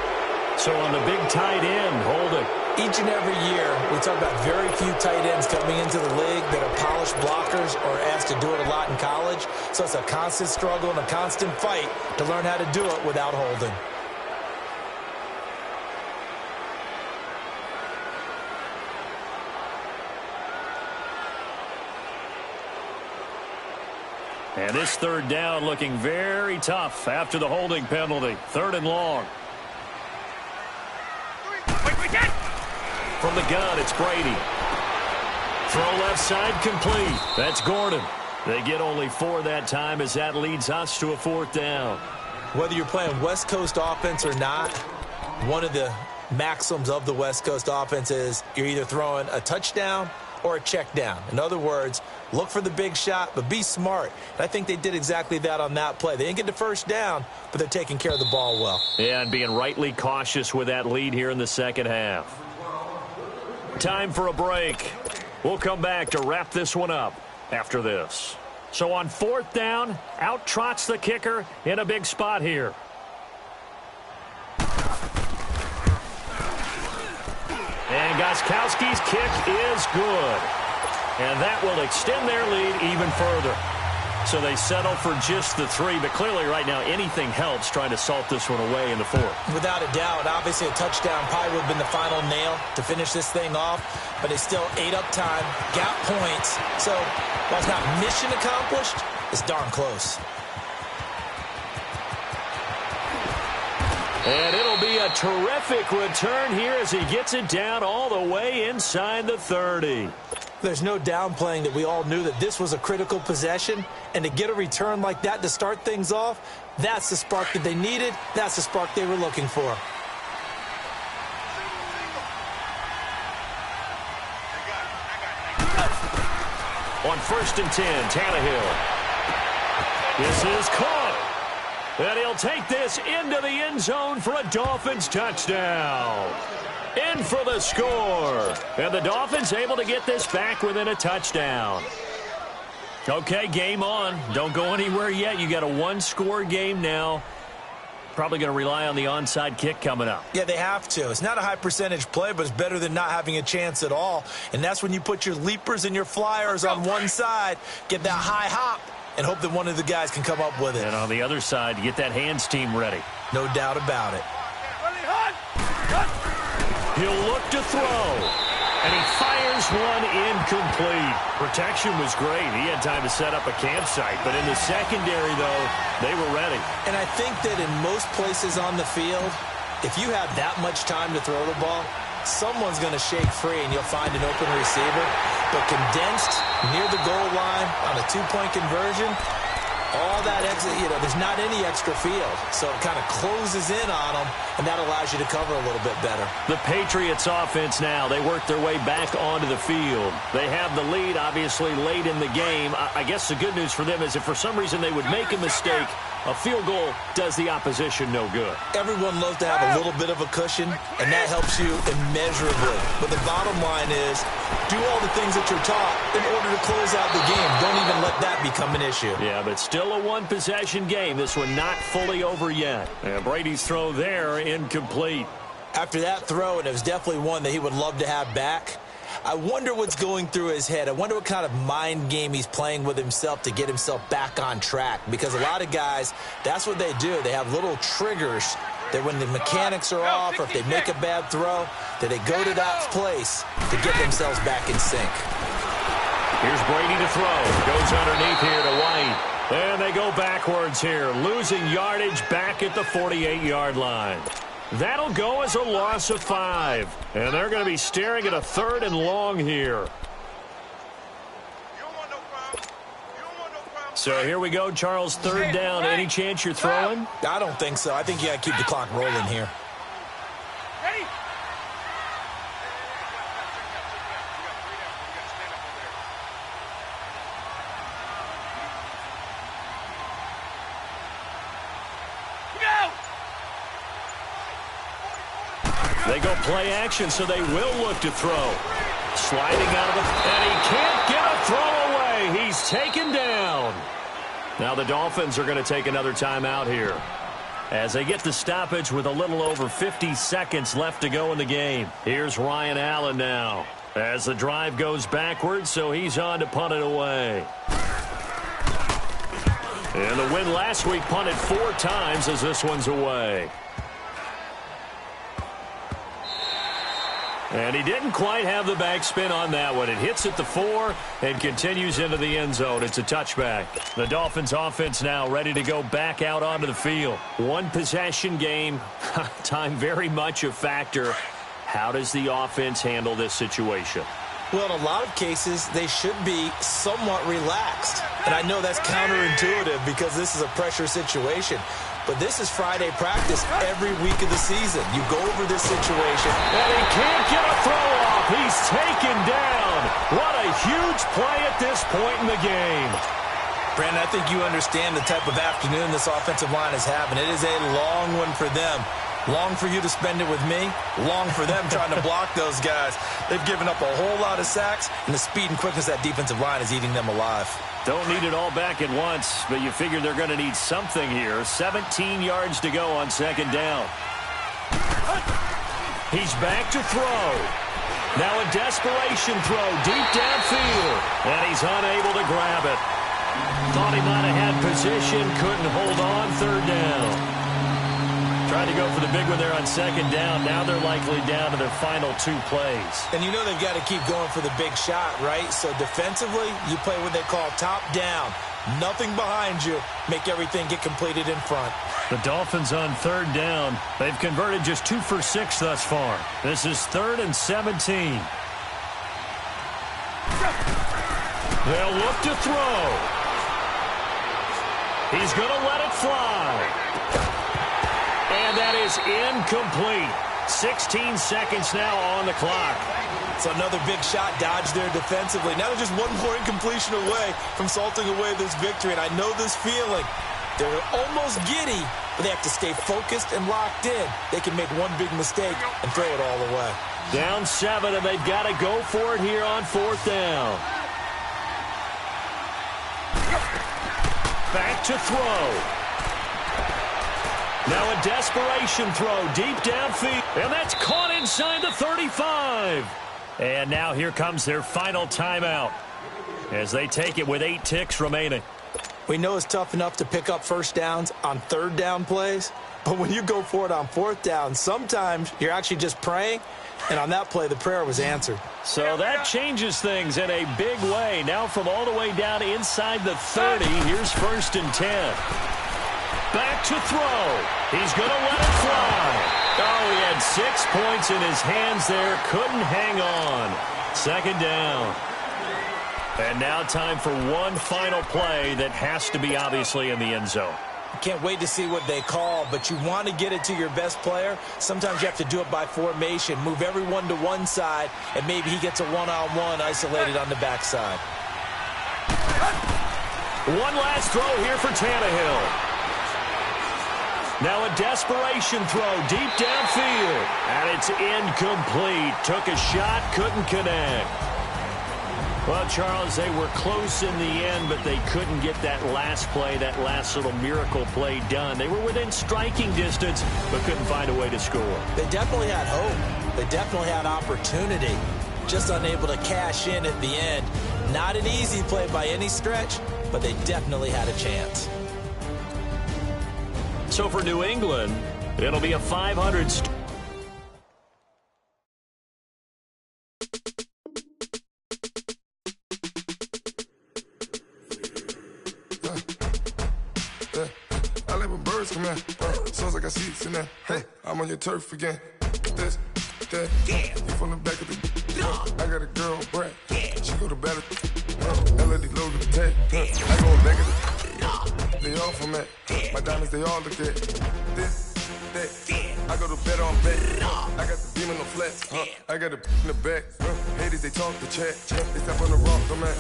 So on the big tight end, holding. Each and every year, we talk about very few tight ends coming into the league that are polished blockers or asked to do it a lot in college. So it's a constant struggle and a constant fight to learn how to do it without holding. And this third down looking very tough after the holding penalty. 3rd and long. From the gun, it's Brady. Throw left side complete. That's Gordon. They get only 4 that time as that leads us to a 4th down. Whether you're playing West Coast offense or not, one of the maxims of the West Coast offense is you're either throwing a touchdown or a check down. In other words, look for the big shot, but be smart. And I think they did exactly that on that play. They didn't get the first down, but they're taking care of the ball well. Yeah, and being rightly cautious with that lead here in the second half. Time for a break. We'll come back to wrap this one up after this. So on 4th down, out trots the kicker in a big spot here. And Gostkowski's kick is good. And that will extend their lead even further. So they settle for just the 3, but clearly right now anything helps trying to salt this one away in the 4th. Without a doubt, obviously a touchdown probably would have been the final nail to finish this thing off, but they still ate up time, got points. So while it's not mission accomplished, it's darn close. And it'll be a terrific return here as he gets it down all the way inside the 30. There's no downplaying that we all knew that this was a critical possession, and to get a return like that to start things off, that's the spark that they needed. That's the spark they were looking for. On 1st and 10, Tannehill. This is caught. And he'll take this into the end zone for a Dolphins touchdown. In for the score. And the Dolphins able to get this back within a touchdown. Okay, game on. Don't go anywhere yet. You got a one-score game now. Probably going to rely on the onside kick coming up. Yeah, they have to. It's not a high-percentage play, but it's better than not having a chance at all. And that's when you put your leapers and your flyers on one side, get that high hop, and hope that one of the guys can come up with it. And on the other side, you get that hands team ready. No doubt about it. He'll look to throw. And he fires one incomplete. Protection was great. He had time to set up a campsite. But in the secondary, though, they were ready. And I think that in most places on the field, if you have that much time to throw the ball, someone's going to shake free and you'll find an open receiver. But condensed near the goal line on a two-point conversion, all that extra, there's not any extra field. So it kind of closes in on them, and that allows you to cover a little bit better. The Patriots offense now, they work their way back onto the field. They have the lead, obviously, late in the game. I guess the good news for them is if for some reason they would make a mistake, a field goal does the opposition no good. Everyone loves to have a little bit of a cushion, and that helps you immeasurably. But the bottom line is, do all the things that you're taught in order to close out the game. Don't even let that become an issue. Yeah, but still a one-possession game. This one not fully over yet. And Brady's throw there, incomplete. After that throw, and it was definitely one that he would love to have back, I wonder what's going through his head. I wonder what kind of mind game he's playing with himself to get himself back on track. Because a lot of guys, that's what they do. They have little triggers that when the mechanics are off or if they make a bad throw, that they go to that place to get themselves back in sync. Here's Brady to throw. Goes underneath here to White. And they go backwards here, losing yardage back at the 48-yard line. That'll go as a loss of 5. And they're going to be staring at a 3rd and long here. So here we go, Charles, 3rd down. Any chance you're throwing? I don't think so. I think you got to keep the clock rolling here. Ready? They go play action, so they will look to throw. Sliding out of the... And he can't get a throw away. He's taken down. Now the Dolphins are going to take another timeout here as they get the stoppage with a little over 50 seconds left to go in the game. Here's Ryan Allen now as the drive goes backwards, so he's on to punt it away. And the win last week punted 4 times as this one's away. And he didn't quite have the backspin on that one. It hits at the 4 and continues into the end zone. It's a touchback. The Dolphins offense now ready to go back out onto the field. One possession game. Time very much a factor. How does the offense handle this situation? Well, in a lot of cases, they should be somewhat relaxed. And I know that's counterintuitive because this is a pressure situation. But this is Friday practice every week of the season. You go over this situation. And he can't get a throw off. He's taken down. What a huge play at this point in the game. Brandon, I think you understand the type of afternoon this offensive line is having. It is a long one for them. Long for you to spend it with me. Long for them trying to block those guys. They've given up a whole lot of sacks, and the speed and quickness of that defensive line is eating them alive. Don't need it all back at once, but you figure they're going to need something here. 17 yards to go on 2nd down. He's back to throw. Now a desperation throw deep downfield, and he's unable to grab it. Thought he might have had position, couldn't hold on. 3rd down. Trying to go for the big one there on 2nd down. Now they're likely down to their final 2 plays. And you know they've got to keep going for the big shot, right? So defensively, you play what they call top down. Nothing behind you. Make everything get completed in front. The Dolphins on 3rd down. They've converted just 2 for 6 thus far. This is 3rd and 17. They'll look to throw. He's going to let it fly. And that is incomplete. 16 seconds now on the clock. So another big shot dodged there defensively. Now they're just one more incompletion away from salting away this victory. And I know this feeling. They're almost giddy, but they have to stay focused and locked in. They can make one big mistake and throw it all away. Down 7, and they've got to go for it here on 4th down. Back to throw. Now a desperation throw deep downfield. And that's caught inside the 35. And now here comes their final timeout as they take it with 8 ticks remaining. We know it's tough enough to pick up first downs on 3rd down plays, but when you go for it on 4th down, sometimes you're actually just praying, and on that play, the prayer was answered. So that changes things in a big way. Now from all the way down inside the 30, here's 1st and 10. Back to throw. He's going to let it fly. Oh, he had 6 points in his hands there. Couldn't hang on. 2nd down. And now time for one final play that has to be obviously in the end zone. Can't wait to see what they call, but you want to get it to your best player. Sometimes you have to do it by formation. Move everyone to one side, and maybe he gets a one-on-one isolated on the backside. One last throw here for Tannehill. Now a desperation throw deep downfield. And it's incomplete. Took a shot, couldn't connect. Well, Charles, they were close in the end, but they couldn't get that last play, that last little miracle play done. They were within striking distance, but couldn't find a way to score. They definitely had hope. They definitely had opportunity. Just unable to cash in at the end. Not an easy play by any stretch, but they definitely had a chance. So for New England, it'll be a 500. Come here, sounds like I see it in there. Hey, I'm on your turf again. This, that, yeah. You from the back of the. I got a girl, Brad. Yeah. She go to battle. LED logo the tag. I go back of the. They all from that. My diamonds, they all look at. This, that. I go to bet on bet. I got the beam in the flex. I got a in the back. Haters, they talk the chat. They step on the rock, I'm at.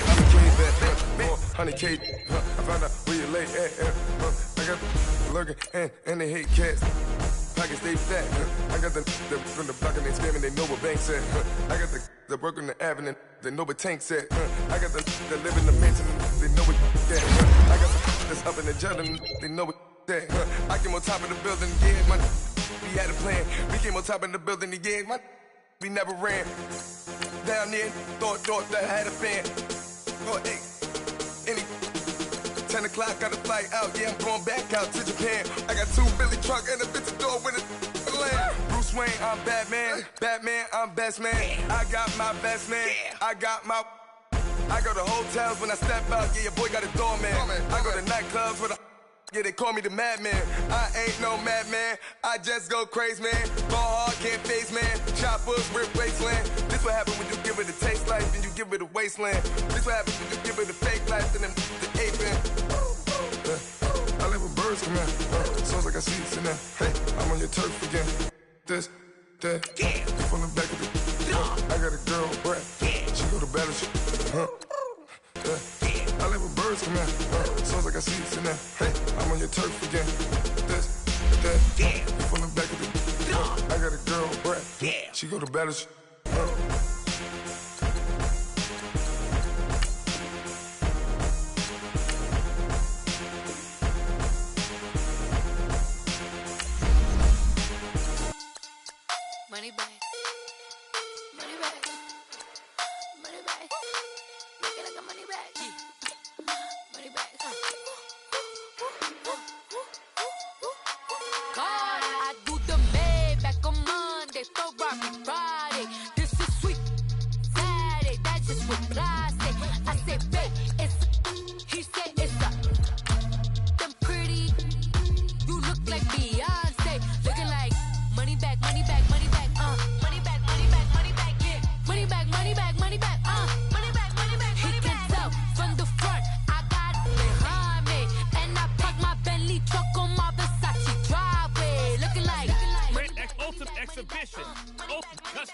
I'm a K back. 100K. I found out where you lay at. I got the lurking and they hate cats. Pockets they fat. I got the from the block and they screaming, they know what banks at. I got the work on the avenue, they know what tanks at. I got the live in the mansion, they know what that. I got the that's up in the jungle, they know what that. I came on top of the building, yeah, man. We had a plan. We came on top of the building, yeah, man. We never ran. Down there, thought that I had a fan. Thought, hey, any 10 o'clock, got a flight out, yeah, I'm going back out to Japan. I got 2 Billy truck and a bitch door with a land. Bruce Wayne, I'm Batman. Batman, I'm best man. I got my best man. I go to hotels when I step out, yeah, your boy got a doorman. I go to nightclubs with a yeah, they call me the madman. I ain't no madman. I just go crazy, man. Ball hard, can't face, man. Choppers, rip wasteland. This what happen when you give it a taste life and you give it a wasteland. This what happen when you give it a fake life and then the ape in. I live with birds come out. Sounds like I see it in there. Hey, I'm on your turf again. This, that. You from the back of the. I got a girl, Brad. She go to battle. I live with birds come out. Sounds like I see it in there. Hey, I'm on your turf again. This, that. You from the back of the. I got a girl, Brad. She go to battle. Money back. Money back. Money back. Make it like a money back. Money back. God, I do the Maybach on Monday, so rocky Friday.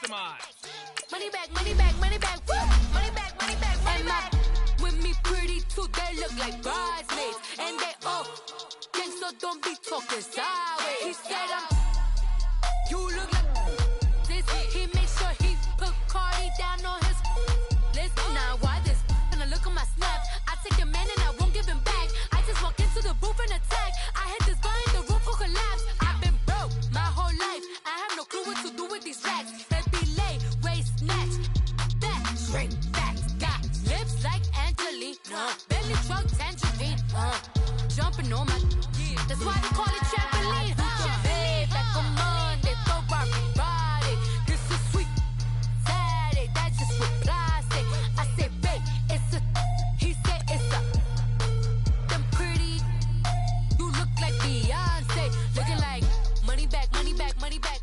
Money back, money back, money back, woo. Money back, money back, money back. With me pretty too, they look like bridesmaids. And they all gang, so don't be talking sideways. He said you look like this. He make sure he put Cardi down on his list. Now why this? Gonna look at my snap. I take your man and I won't give him back. I just walk into the roof and attack. I hit this guy in the roof will collapse. I've been broke my whole life. I have no clue what to do with these racks. That be lay, waist snatch, back, straight back. Got lips like Angelina, belly truck tangerine. Jumping on my, that's why they call it trampoline. Babe, like a Monday, throw everybody. This is sweet Saturday, that's just with plastic. I say, babe, it's a, he said it's a. Them pretty, you look like Beyonce, looking like money back, money back, money back,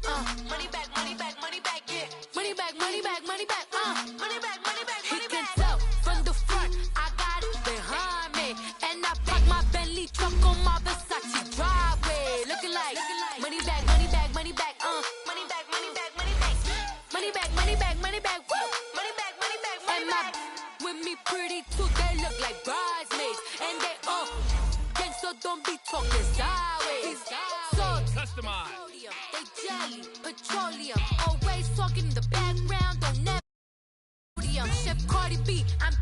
money back, money back, money back, yeah. Money back, money back, money back, money back, money back, money back. He can tell from the front, I got it behind me, and I park my Bentley truck on my Versace driveway, looking like money back, money back, money back, money back, money back, money back, money back, money back, money back, woo. Money back, money back, money back. With me pretty too, they look like bridesmaids, and they all gang, so don't be talking sideways. So customized, they jelly, petroleum, always talking in the background, don't never. Chef Cardi B, I'm